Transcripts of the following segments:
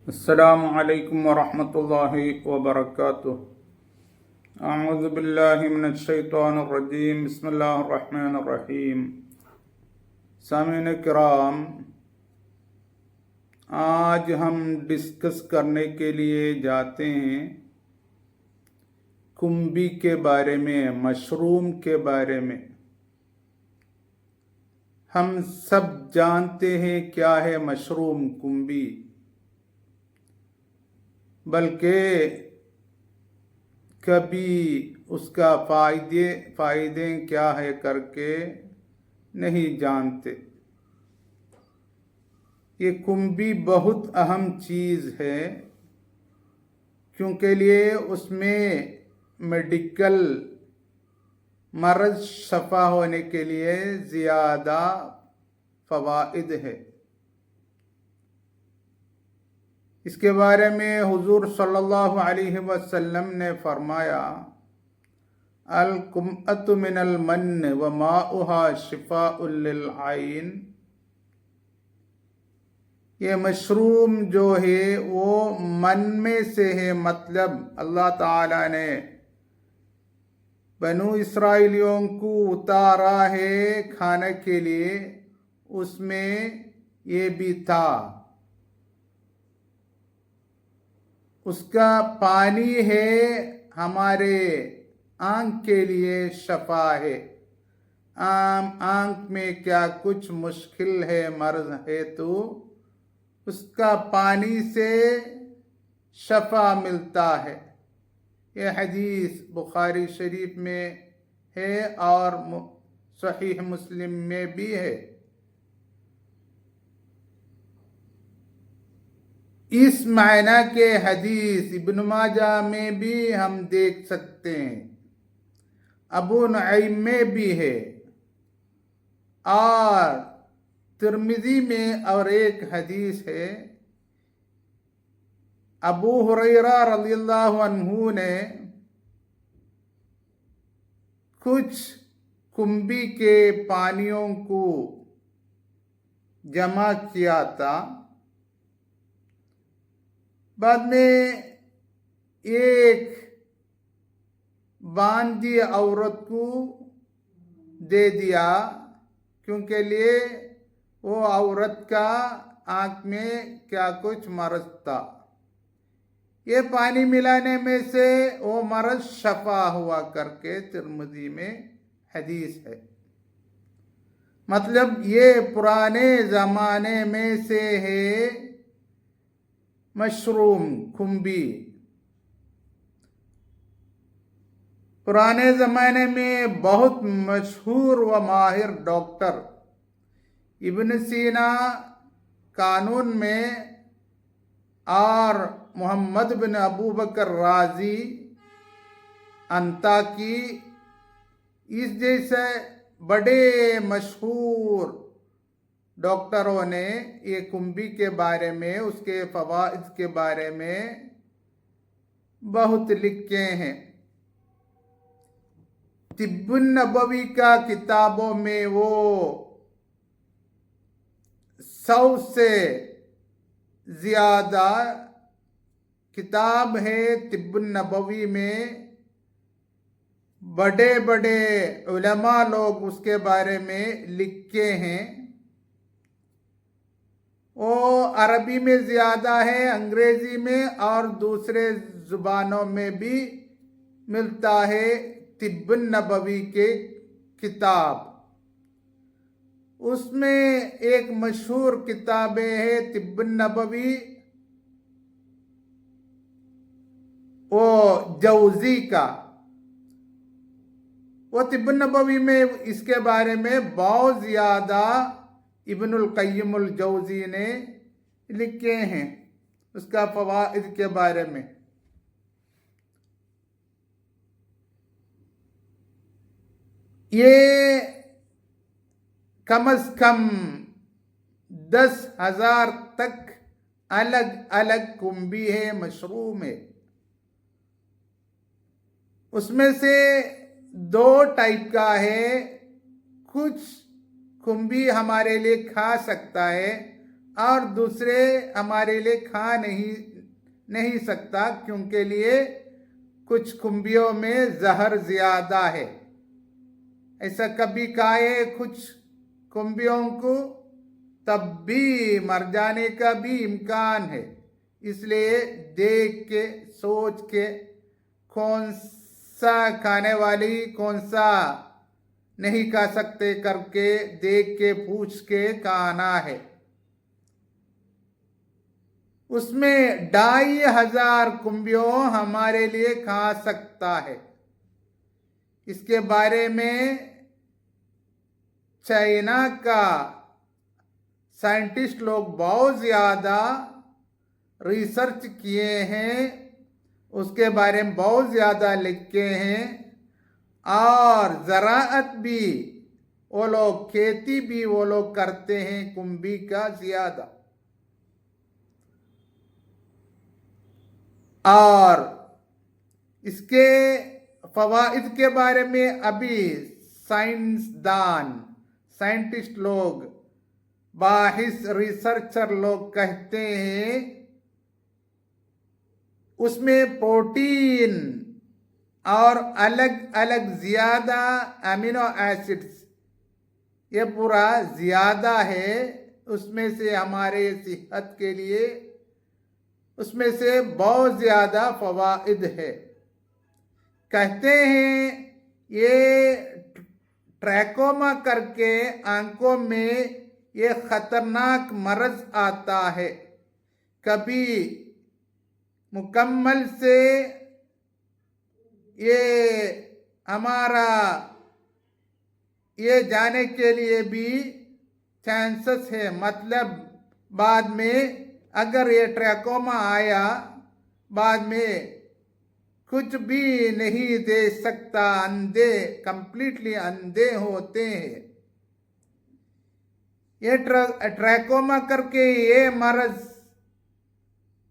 अस्सलामु अलैकुम वरहमतुल्लाहि वबरकातुह। अऊज़ु बिल्लाहि मिनश शैतानिर रजीम। बिस्मिल्लाहिर रहमानिर रहीम। सामीन किराम, आज हम डिस्कस करने के लिए जाते हैं कुंभी के बारे में, मशरूम के बारे में। हम सब जानते हैं क्या है मशरूम, कुंभी, बल्कि कभी उसका फायदे क्या है करके नहीं जानते। ये कुंभी बहुत अहम चीज़ है, क्योंकि लिए उसमें मेडिकल मर्ज़ शफा होने के लिए ज़्यादा फ़वाइद है। इसके बारे में हुजूर सल्लल्लाहु अलैहि वसल्लम ने फरमाया, अल कुम्अतु मिनल मन्न व माउहा शिफाउल लिल आइन। ये मशरूम जो है वो मन में से है, मतलब अल्लाह ताला ने बनु इसराइलियों को उतारा है खाने के लिए, उसमें ये भी था। उसका पानी है हमारे आँख के लिए शफा है। आँख में क्या कुछ मुश्किल है, मर्ज है, तो उसका पानी से शफा मिलता है। ये हदीस बुखारी शरीफ में है और सहीह मुस्लिम में भी है। इस मायना के हदीस इब्न माजा में भी हम देख सकते हैं, अबू नुईम में भी है और तिर्मिज़ी में और एक हदीस है। अबू हुरैरा रज़ियल्लाहु अन्हु ने कुछ कुंभी के पानियों को जमा किया था। बाद में एक बांदी औरत को दे दिया, क्योंकि लिए वो औरत का आँख में क्या कुछ मर्ज था। ये पानी मिलाने में से वो मर्ज शफा हुआ करके तिर्मिज़ी में हदीस है। मतलब ये पुराने ज़माने में से है मशरूम, कुंभी। पुराने ज़माने में बहुत मशहूर व माहिर डॉक्टर इब्न सीना कानून में और मोहम्मद बिन अबू बकर राजी अंताकी, इस जैसे बड़े मशहूर डॉक्टरों ने ये कुंभी के बारे में, उसके फ़वाइद के बारे में बहुत लिखे हैं। तिब्बुन नबवी का किताबों में वो 100 से ज़्यादा किताब है। तिब्बुन नबवी में बड़े बड़े उलमा लोग उसके बारे में लिखे हैं। वो अरबी में ज़्यादा है, अंग्रेज़ी में और दूसरे ज़ुबानों में भी मिलता है। तिब्बुन नबवी के किताब, उसमें एक मशहूर किताबें है तिब्बुन नबवी, वो जौज़ी का। वो तिब्बुन नबवी में इसके बारे में बहुत ज़्यादा इब्नुल क़य्यिमुल जौज़ी ने लिखे हैं, उसका फ़वाइद के बारे में। ये कम से कम 10,000 तक अलग अलग कुंभी है, मशरूम है। उसमें से 2 टाइप का है। कुछ कुंभी हमारे लिए खा सकता है और दूसरे हमारे लिए खा नहीं सकता, क्योंकि लिए कुछ कुंभियों में जहर ज्यादा है। ऐसा कभी खाए कुछ कुंभियों को, तब भी मर जाने का भी इम्कान है। इसलिए देख के सोच के कौन सा खाने वाली कौन सा नहीं खा सकते करके देख के पूछ के खाना है। उसमें 2500 कुंभियों हमारे लिए खा सकता है। इसके बारे में चाइना का साइंटिस्ट लोग बहुत ज्यादा रिसर्च किए हैं, उसके बारे में बहुत ज्यादा लिखे हैं, और ज़राअत भी वो लोग, खेती भी वो लोग करते हैं कुंभी का ज्यादा। और इसके फवाइद के बारे में अभी साइंटिस्ट लोग, बाहिस रिसर्चर लोग कहते हैं उसमें प्रोटीन और अलग अलग ज्यादा अमीनो एसिड्स ये पूरा ज्यादा है। उसमें से हमारे सेहत के लिए उसमें से बहुत ज्यादा फवाइद है। कहते हैं ये ट्रैकोमा करके आंखों में ये खतरनाक मर्ज आता है। कभी मुकम्मल से ये हमारा ये जाने के लिए भी चांसेस है, मतलब बाद में अगर ये ट्रैकोमा आया, बाद में कुछ भी नहीं दे सकता, अंधे, कंप्लीटली अंधे होते हैं। ये ट्रैकोमा करके ये मर्ज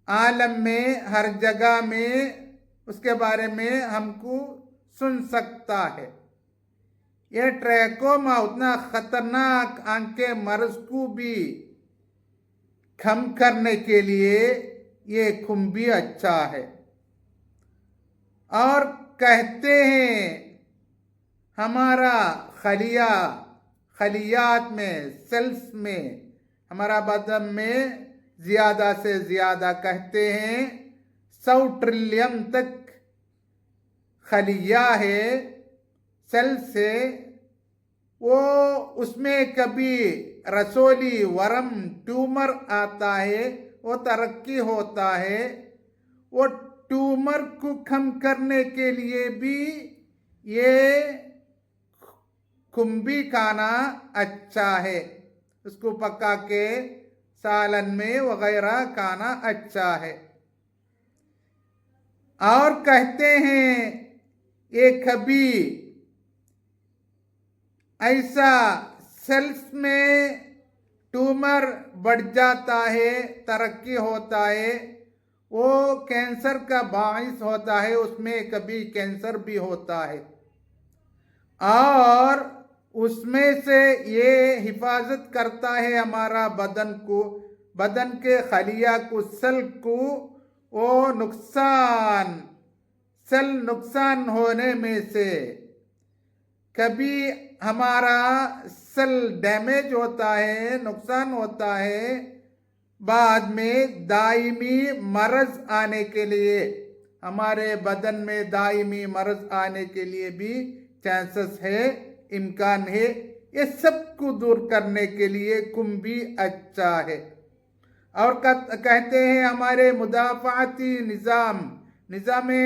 आलम में हर जगह में उसके बारे में हमको सुन सकता है। ये ट्रैकोमा उतना खतरनाक आंख के मर्ज को भी कम करने के लिए ये कुंभी अच्छा है। और कहते हैं हमारा खलियात में, सेल्स में, हमारा बदन में ज्यादा से ज्यादा कहते हैं 100 ट्रिलियन तक खलिया है सेल से। वो उसमें कभी रसोली वर्म ट्यूमर आता है, वो तरक्की होता है। वो ट्यूमर को कम करने के लिए भी ये कुंभी खाना अच्छा है। उसको पका के सालन में वगैरह खाना अच्छा है। और कहते हैं ये कभी ऐसा सेल्स में ट्यूमर बढ़ जाता है, तरक्की होता है, वो कैंसर का बाइस होता है, उसमें कभी कैंसर भी होता है। और उसमें से ये हिफाजत करता है हमारा बदन को, बदन के खलिया को, सेल को। वो सेल नुकसान होने में से कभी हमारा सेल डैमेज होता है, नुकसान होता है, बाद में दायमी मर्ज आने के लिए, हमारे बदन में दायमी मर्ज आने के लिए भी चांसेस है, इम्कान है। ये सब को दूर करने के लिए कुंभी अच्छा है। और कहते हैं हमारे मुदाफ़ाती निज़ाम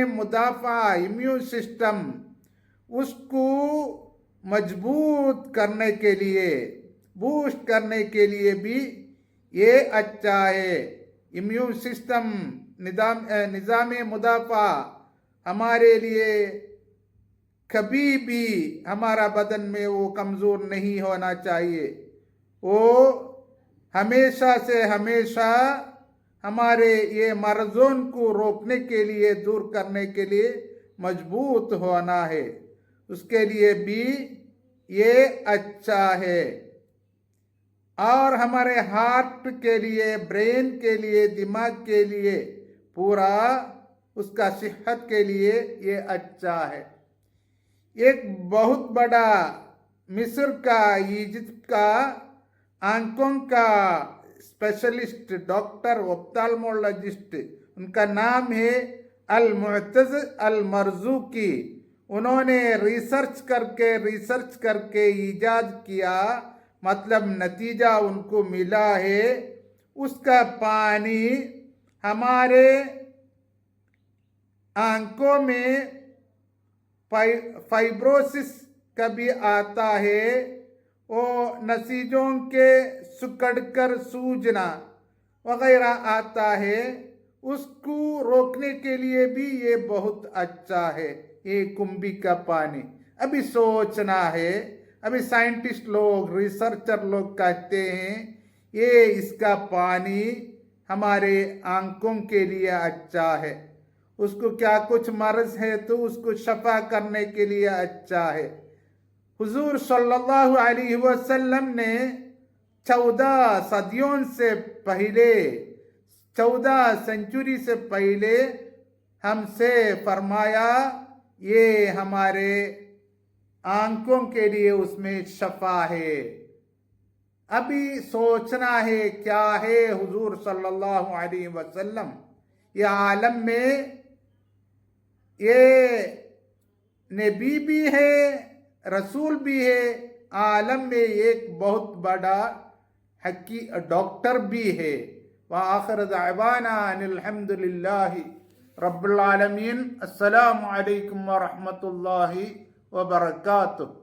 मुदाफ़ा, इम्यून सिस्टम, उसको मजबूत करने के लिए, बूस्ट करने के लिए भी ये अच्छा है। इम्यून सिस्टम, निज़ाम मुदाफ़ा हमारे लिए कभी भी हमारा बदन में वो कमज़ोर नहीं होना चाहिए। वो हमेशा से हमेशा हमारे ये मर्ज़ों को रोकने के लिए, दूर करने के लिए मजबूत होना है। उसके लिए भी ये अच्छा है। और हमारे हार्ट के लिए, ब्रेन के लिए, दिमाग के लिए, पूरा उसका सेहत के लिए ये अच्छा है। एक बहुत बड़ा मिस्र का, इजिप्ट का आंखों का स्पेशलिस्ट, डॉक्टर ऑप्थेल्मोलॉजिस्ट, उनका नाम है अल-मुअतज़ अल-मरज़ूकी। उन्होंने रिसर्च करके इजाद किया, मतलब नतीजा उनको मिला है, उसका पानी हमारे आंखों में फाइब्रोसिस कभी आता है, वो नसीजों के सिकुड़कर सूजना वगैरह आता है, उसको रोकने के लिए भी ये बहुत अच्छा है, ये कुंभी का पानी। अभी सोचना है, अभी साइंटिस्ट लोग, रिसर्चर लोग कहते हैं ये इसका पानी हमारे आंखों के लिए अच्छा है, उसको क्या कुछ मर्ज है तो उसको शफा करने के लिए अच्छा है। हुजूर सल्लल्लाहु अलैहि वसल्लम ने 14 सदियों से पहले, 14 सेंचुरी से पहले हमसे फरमाया ये हमारे आंखों के लिए उसमें शफा है। अभी सोचना है क्या है हुजूर सल्लल्लाहु अलैहि वसल्लम, ये आलम में ये नबी भी है, रसूल भी है, आलम में एक बहुत बड़ा डॉक्टर भी है। व आखिर दअवाना अनिल हम्दुलिल्लाहि रब्बिल आलमीन। अस्सलामु अलैकुम व रहमतुल्लाहि व बरकातुहू।